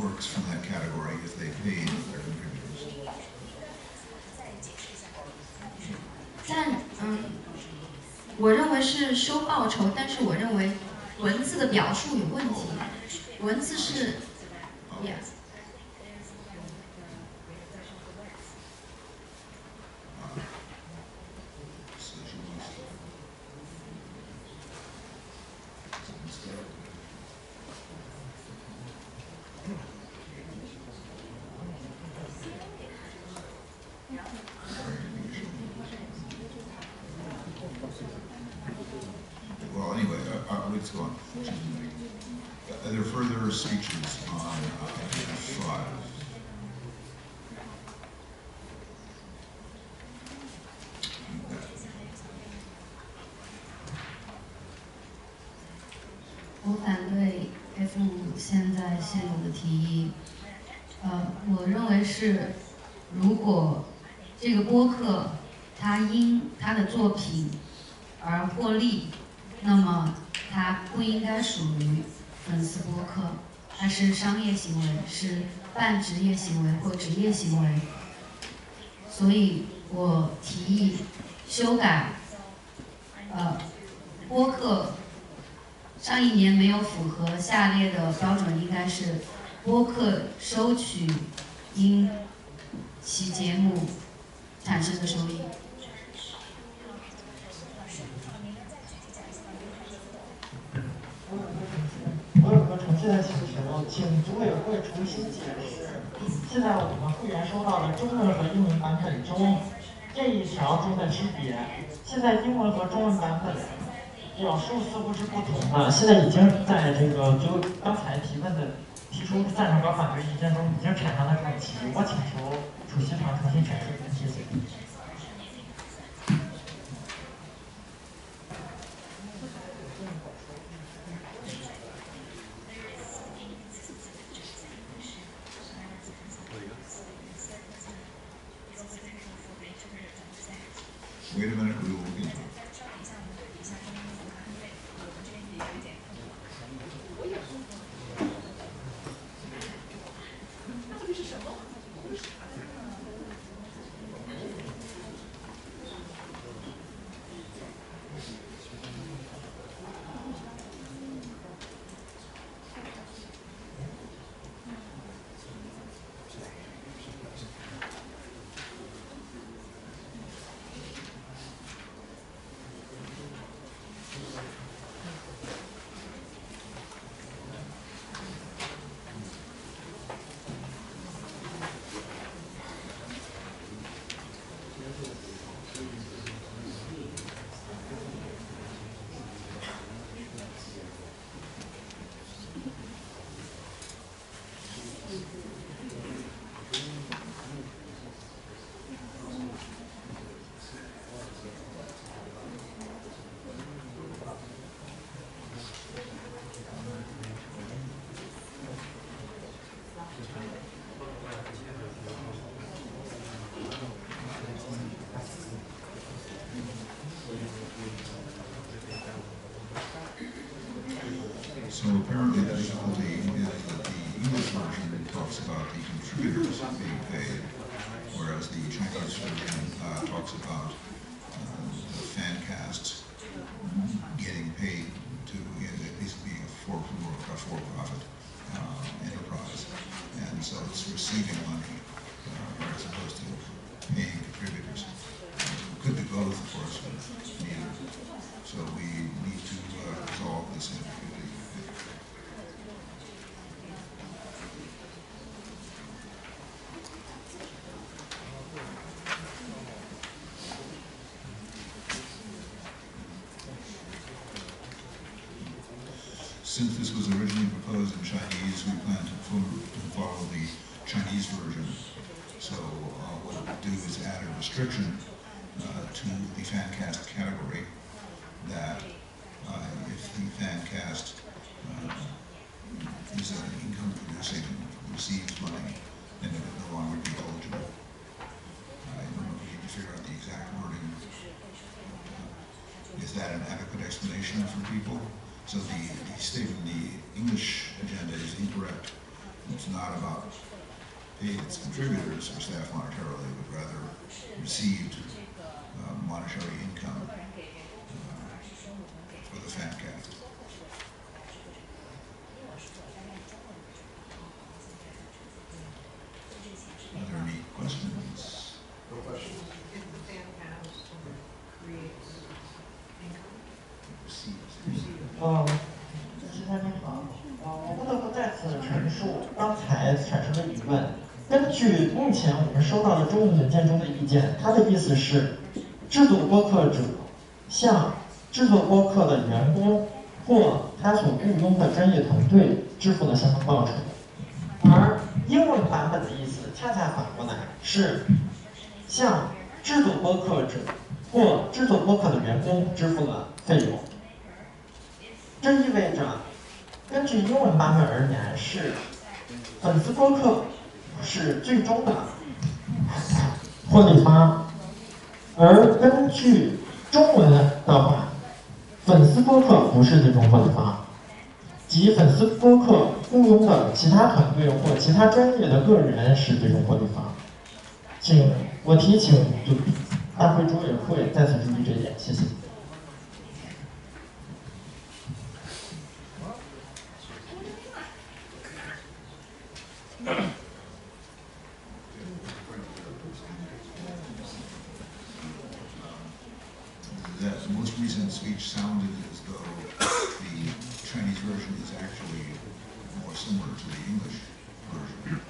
works from that category if they paid their contributors. 但我认为是收报酬，但是我认为文字的表述有问题。文字是 ，yes。Well, anyway, let's go on. Are there further speeches on F5? 我反对 F5现在现有的提议。我认为是，如果这个播客它因它的作品而获利，那么它不应该属于粉丝播客，它是商业行为，是半职业行为或职业行为。所以我提议修改，播客上一年没有符合下列的标准，应该是播客收取因其节目产生的收益。我有个诚挚的请求，请组委会重新解释，现在我们会员收到的中文和英文版本中这一条中的区别。现在英文和中文版本表述似乎是不同的，现在已经在这个就刚才提出赞成和反对意见中已经产生了分歧。我请求主席团重新阐述，谢谢。wait a minute, we will look into it. So apparently the difficulty is that the English version talks about the contributors being paid, whereas the Chinese version talks about the fan casts getting paid to basically being a for-profit enterprise, and so it's receiving money as opposed to paying contributors. It could be both, of course, but neither. So we need to resolve this ambiguity. Since this was originally proposed in Chinese, we plan to follow the Chinese version. So what it would do is add a restriction to the fan cast category that if the fan cast is an income producing and receives money, then it would no longer be eligible. I don't know if we need to figure out the exact wording. Is that an adequate explanation for people? So the statement in the English agenda is incorrect. It's not about paid its contributors or staff monetarily, but rather received monetary income for the fan cast. Are there any questions? No questions. If the fan cast creates income? Receives. 主持人您好，我不得不再次陈述刚才产生的疑问。根据目前我们收到的中文文件中的意见，他的意思是，制作播客者向制作播客的员工或他所雇佣的专业团队支付了相关报酬，而英文版本的意思恰恰反过来，是向制作播客者或制作播客的员工支付了费用。这意味着，根据英文版本而言，是粉丝播客是最终的获利方，而根据中文的话，粉丝播客不是最终获利方，即粉丝播客雇佣的其他团队或其他专业的个人是最终获利方。请大会主委会再次注意这一点，谢谢。That most recent speech sounded as though the Chinese version is actually more similar to the English version.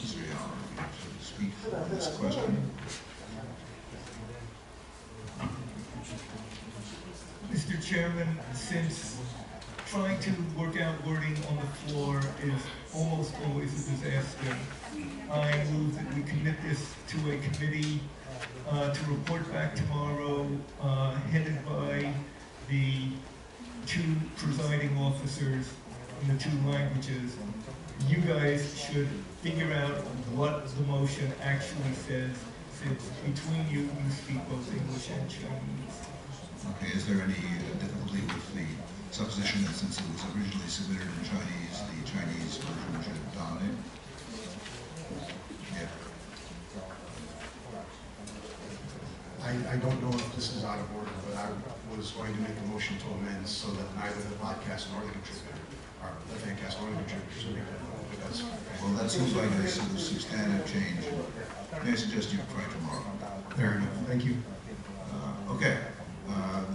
Is there to speak on this question? Mr. Chairman, since trying to work out wording on the floor is almost always a disaster, I move that we commit this to a committee to report back tomorrow, headed by the two presiding officers in the two languages. You guys should figure out what the motion actually says since between you speak both English and Chinese. Okay, is there any difficulty with the supposition that since it was originally submitted in Chinese, the Chinese version should dominate? Yeah. I don't know if this is out of order, but I was going to make a motion to amend so that neither the podcast nor the contributor, or the fancast nor the contributor should make that vote, because... Well, that seems like a substantive change. May I suggest you try tomorrow? Fair enough. Thank you. Okay.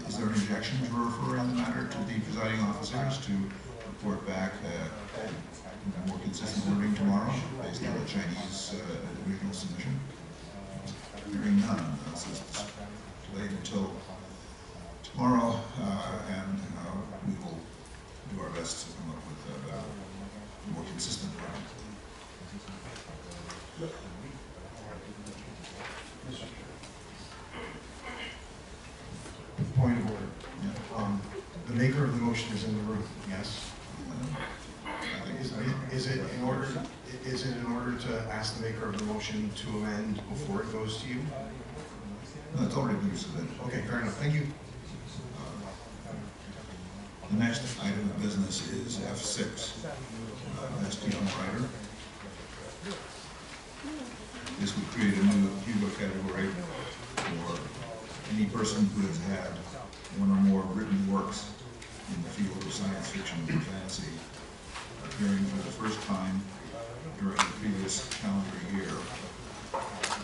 Is there an objection to referring the matter to the presiding officers to report back more consistent wording tomorrow based on the Chinese original submission? Hearing none, let's wait until tomorrow, and we will do our best to come up with a more consistent wording. Point of order. Yeah. The maker of the motion is in the room. Yes. Is it in order to ask the maker of the motion to amend before it goes to you? No, it's already been submitted. Okay, fair enough. Thank you. The next item of business is F6, best young writer. This would create a new Hugo category for any person who has had one or more written works in the field of science fiction and fantasy appearing for the first time during the previous calendar year,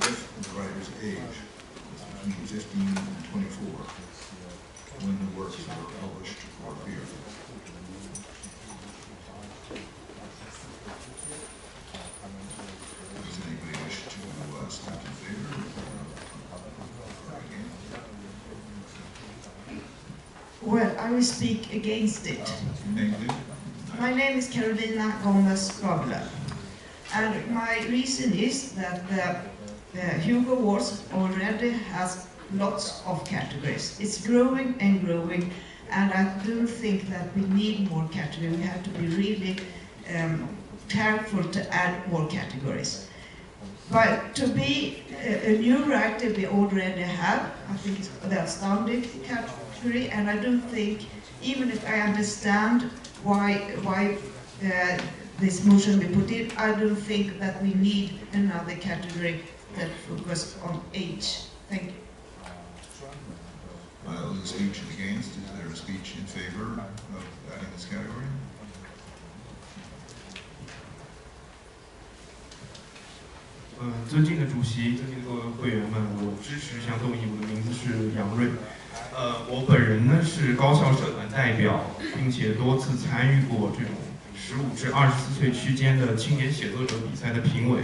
if the writer's age is between 15 and 24 when the works were published or appeared. Does anybody wish to speak in favor or against? Well, I will speak against it. My name is Carolina Gomez-Gabler, and my reason is that the Hugo Awards already has lots of categories. It's growing and growing, and I do think that we need more categories. We have to be really careful to add more categories. But to be a new writer we already have, I think it's the astounding category, and I do think, even if I understand why this motion be put in, I don't think that we need another category that focuses on age. Thank you. The speech against, is there a speech in favor of adding this category? 尊敬的主席，尊敬的各位会员们，我支持这项动议。我的名字是杨瑞。我本人呢是高校社团代表，并且多次参与过这种15至24岁区间的青年写作者比赛的评委。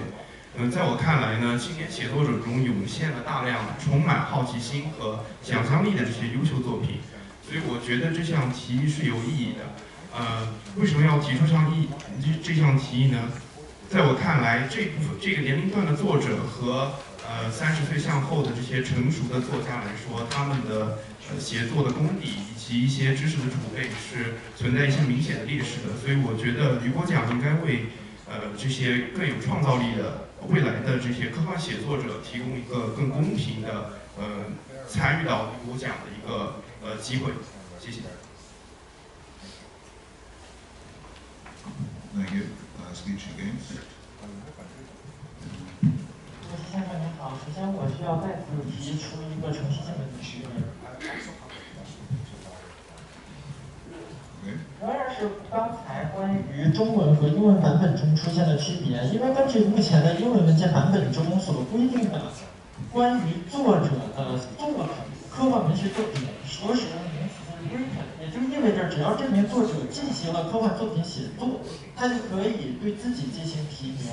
在我看来呢，青年写作者中涌现了大量充满好奇心和想象力的这些优秀作品，所以我觉得这项提议是有意义的。为什么要提出这项提议呢？在我看来，这个年龄段的作者和30岁向后的这些成熟的作家来说，他们的写作的功底以及一些知识的储备是存在一些明显的劣势的，所以我觉得雨果奖应该为这些更有创造力的未来的这些科幻写作者提供一个更公平的参与到雨果奖的一个机会。谢谢。Thank you. Speech against. 主席先生您好，首先我需要再次提出一个程序性的提问。仍然是刚才关于中文和英文版本中出现的区别，因为根据目前的英文文件版本中所规定的关于作者的作品科幻文学作品所使用的名词是 written， 也就意味着只要这名作者进行了科幻作品写作，他就可以对自己进行提名。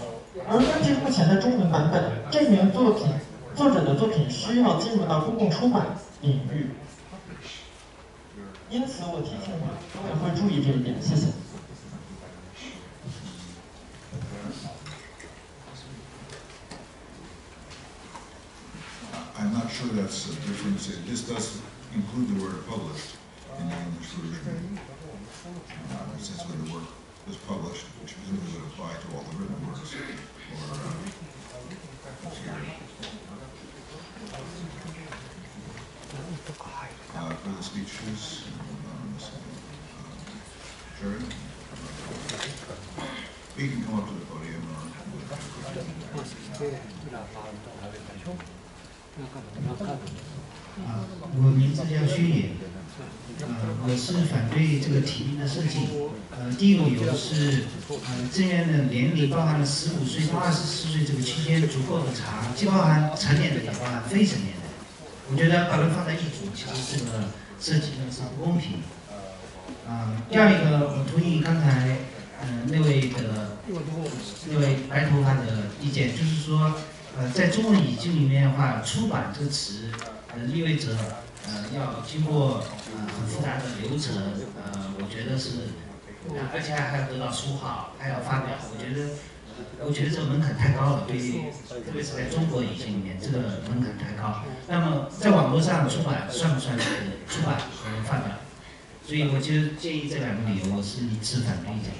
而根据目前的中文版本，这名作者的作品需要进入到公共出版领域。因此，我提醒你，我也会注意这一点。谢谢。I'm not sure that's a difference. This does include the word published in the English version. It says when the work was published, which presumably would apply to all the written works. Or, speeches. Jerry? We can come up to the podium. 我名字叫薛野，我是反对这个提名的设计。第一个理由是，这边的年龄包含了15岁到24岁这个区间足够的长，既包含成年人也包含非成年人。我觉得把它放在一组，其实这个设计呢是不公平。第二一个，我同意刚才那位白头发的意见，就是说，在中文语境里面的话，出版这个词，意味着要经过很复杂的流程，我觉得是，而且还要得到书号，还要发表，我觉得这个门槛太高了，对于特别是在中国语境里面，这个门槛太高。那么在网络上出版算不算是出版和发表？所以我就建议这两个理由，我是持反对意见。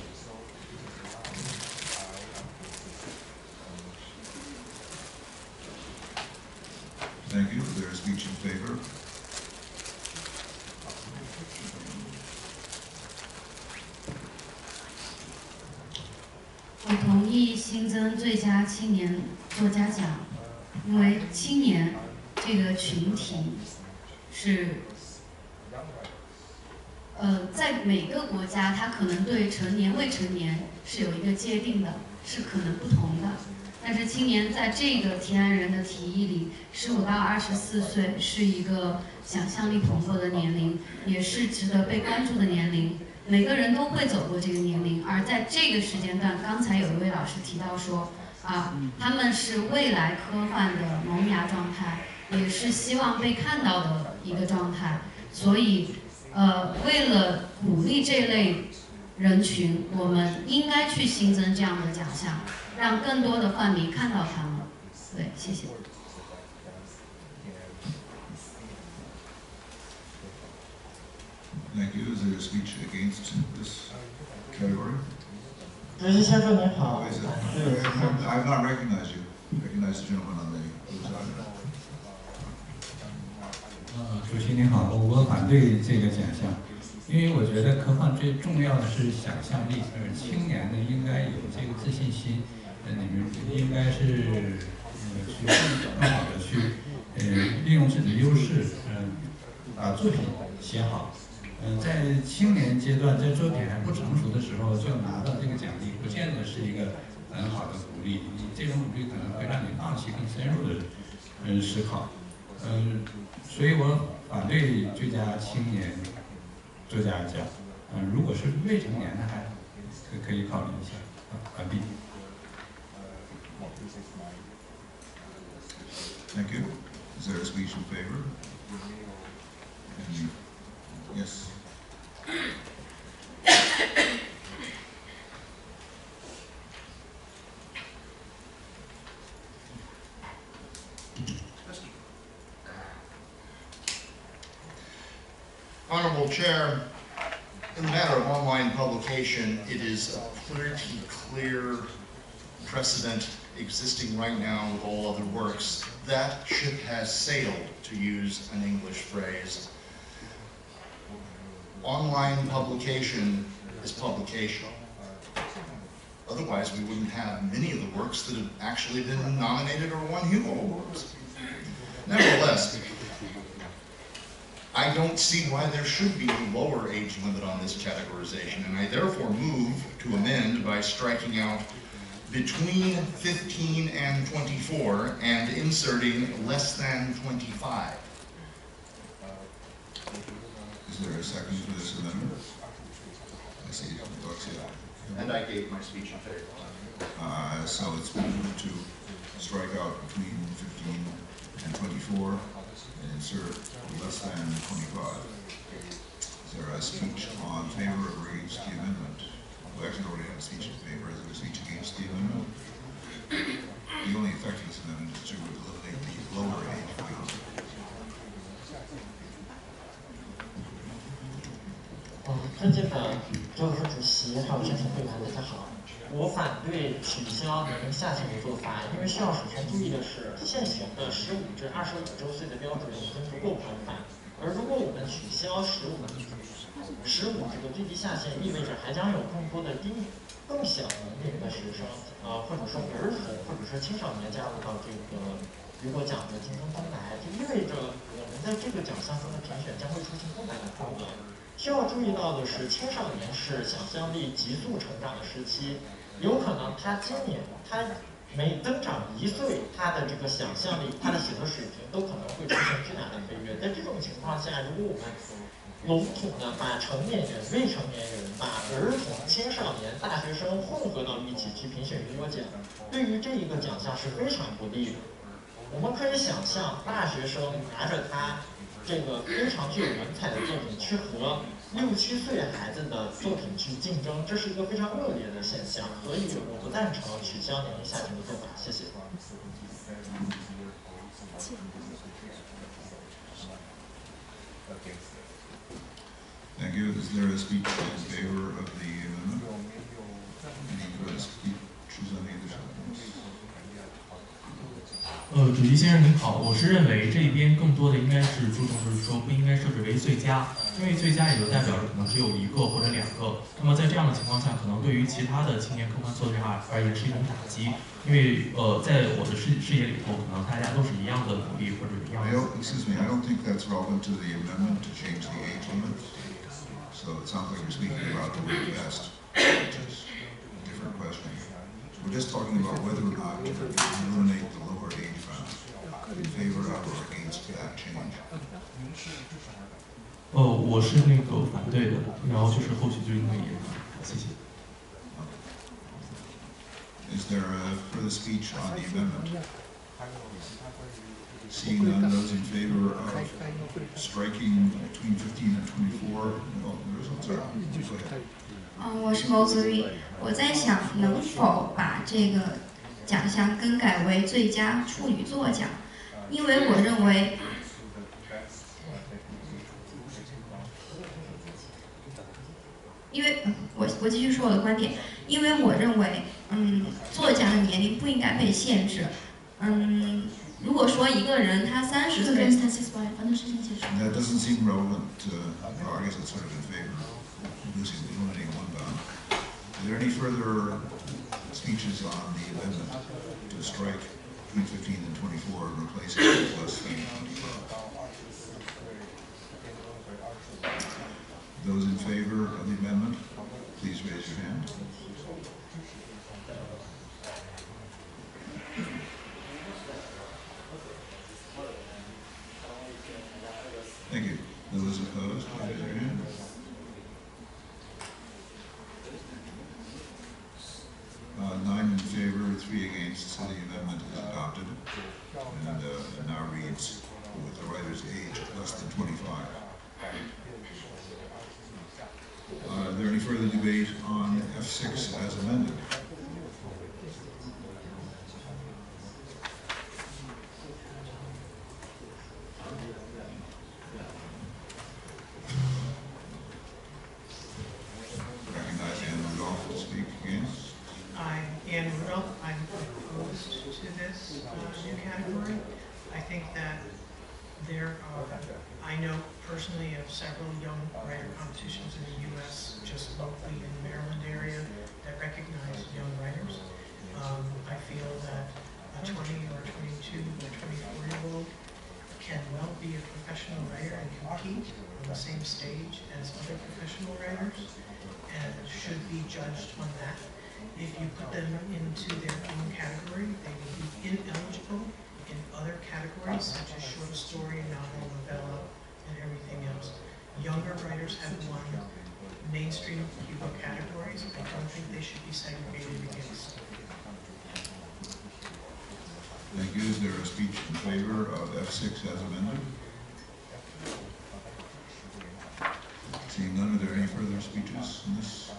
Thank you. There is speech in favor. 我同意新增最佳青年作家奖，因为青年这个群体是，在每个国家，它可能对成年、未成年是有一个界定的，是可能不同的。但是青年在这个提案人的提议里，15到24岁是一个想象力蓬勃的年龄，也是值得被关注的年龄。每个人都会走过这个年龄，而在这个时间段，刚才有一位老师提到说，他们是未来科幻的萌芽状态，也是希望被看到的一个状态。所以，为了鼓励这类人群，我们应该去新增这样的奖项，让更多的幻迷看到他们。对，谢谢。Thank you. Is there a speech against this category? 主席先生您好。I've not recognized you. Recognize the gentleman on the other side. 主席您好，我反对这个奖项，因为我觉得科幻最重要的是想象力，青年呢应该有这个自信心，你们应该是去更好的去利用自己的优势，把作品写好。在青年阶段，在作品还不成熟的时候就拿到这个奖励，不见得是一个很好的鼓励。这种鼓励可能会让你放弃更深入的思考。所以我反对最佳青年作家奖。如果是未成年的，还可以考虑一下。完毕。Thank you. Is there a speech in favor? Yes. Honorable Chair, in the matter of online publication, it is a pretty clear precedent existing right now with all other works. That ship has sailed, to use an English phrase. Online publication is publication. Otherwise, we wouldn't have many of the works that have actually been nominated or won Hugo Awards. Nevertheless, I don't see why there should be a lower age limit on this categorization, and I therefore move to amend by striking out between 15 and 24 and inserting less than 25. Is there a second for this amendment? I see Doug's here. And I gave my speech in favor. So it's moved to strike out between 15 and 24 and insert less than 25. Is there a speech on favor or against the amendment? We actually already have a speech in favor. Is there a speech against the amendment? The only effect of this amendment is to eliminate the lower age limit. 尊敬的周副主席还有申请会员，大家好。我反对取消年龄下限的做法，因为需要首先注意的是，现行的15至25周岁的标准已经不够宽泛。而如果我们取消15这个最低下限，意味着还将有更多的更小年龄的学生或者说儿童或者说青少年加入到这个雨果奖的竞争中来，这意味着我们在这个奖项中的评选将会出现更大的波动。需要注意到的是，青少年是想象力急速成长的时期，有可能他今年他每增长1岁，他的这个想象力、他的写作水平都可能会出现巨大的飞跃。在这种情况下，如果我们笼统的把成年人、未成年人、把儿童、青少年、大学生混合到一起去评选雨果奖，对于这一个奖项是非常不利的。我们可以想象，大学生拿着他这个非常具有文采的作品去和6、7岁孩子的作品去竞争，这是一个非常恶劣的现象，所以我不赞成取消年龄下限的做法。谢谢。Thank you. Is there a speech in favor of the amendment? Any further speeches on either side? 主席先生您好，我是认为这边更多的应该是注重，就是说不应该设置为最佳，因为最佳也就代表着可能只有1个或者2个。那么在这样的情况下，可能对于其他的青年科幻作家而言是一种打击，因为在我的视野里头，可能大家都是一样的努力或者一样的。Excuse me, I don't think that's relevant to the amendment to change the age limit. So it sounds like you're speaking about the word best, which is a different question. We're just talking about whether or not to eliminate the lower age bound in favor of or against that change. 我是那个反对的，然后就是后续就应该也谢谢。Is there a further speech on the amendment? Seeing none, those in favor of striking between 15 and 24, no, the results are out. Go ahead. 我是牟子玉，我在想能否把这个奖项更改为最佳处女作奖，因为我认为，我继续说我的观点，因为我认为，作奖的年龄不应该被限制，如果说一个人他30岁，反正事情结束。That doesn't seem relevant. Well, I guess it's sort of in favor of eliminating one bound. Are there any further speeches on the amendment to strike between 15 and 24 and replace it with less than 25? Those in favor of the amendment, please raise your hand. Thank you. Those opposed, please raise your hand. Nine in favor, 3 against, so the amendment is adopted, and it now reads with the writer's age less than 25. Is there any further debate on F6 as amended? Recognize Anne Rudolph will speak against. I'm Anne Rudolph. I'm opposed to this new category. I think that I know personally of several young writer competitions in the U.S., just locally in the Maryland area, that recognize young writers. I feel that a 20 or 22 or 24-year-old can well be a professional writer and compete on the same stage as other professional writers and should be judged on that. If you put them into their own category, they will be ineligible in other categories such as short story, novel, novella, and everything else. Younger writers have won mainstream Hugo categories. I don't think they should be segregated against. Thank you. Is there a speech in favor of F6 as amended? Seeing none, are there any further speeches in this?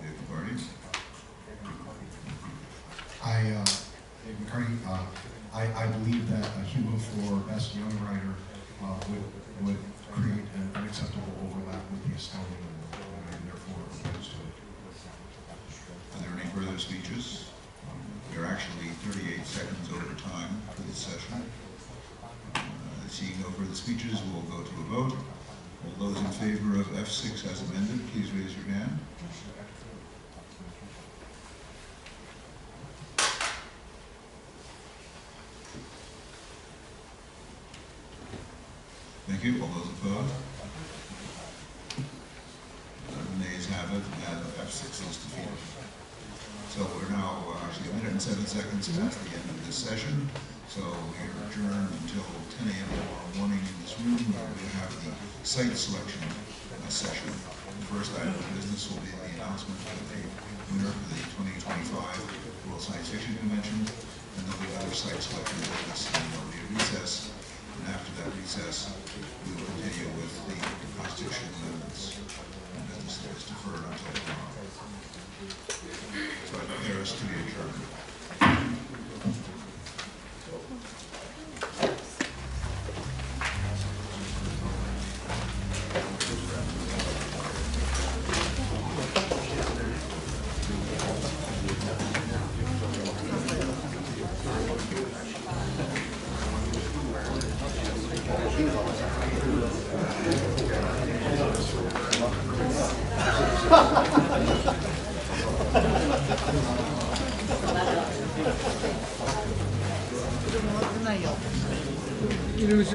David Party. I believe that a Hugo for Best Young Writer would create an unacceptable overlap with the Astounding Award, and therefore opposed to it. Are there any further speeches? We're actually 38 seconds over time for this session. Seeing no further speeches, we'll go to a vote. All those in favor of F6 as amended, please raise your hand. Thank you. All those opposed? Nays have it, and F6 is defeated. So we're now actually 1 minute and 7 seconds past the end of this session. So we are adjourned until 10 a.m. tomorrow morning in this room where we have the site selection session. The first item of business will be the announcement of the winner for the 2025 World Science Fiction Convention, and there'll be other site selection business, and there'll be a recess. And after that recess, we will continue with the constitutional amendments and business that is deferred until tomorrow. So I declare us to be adjourned.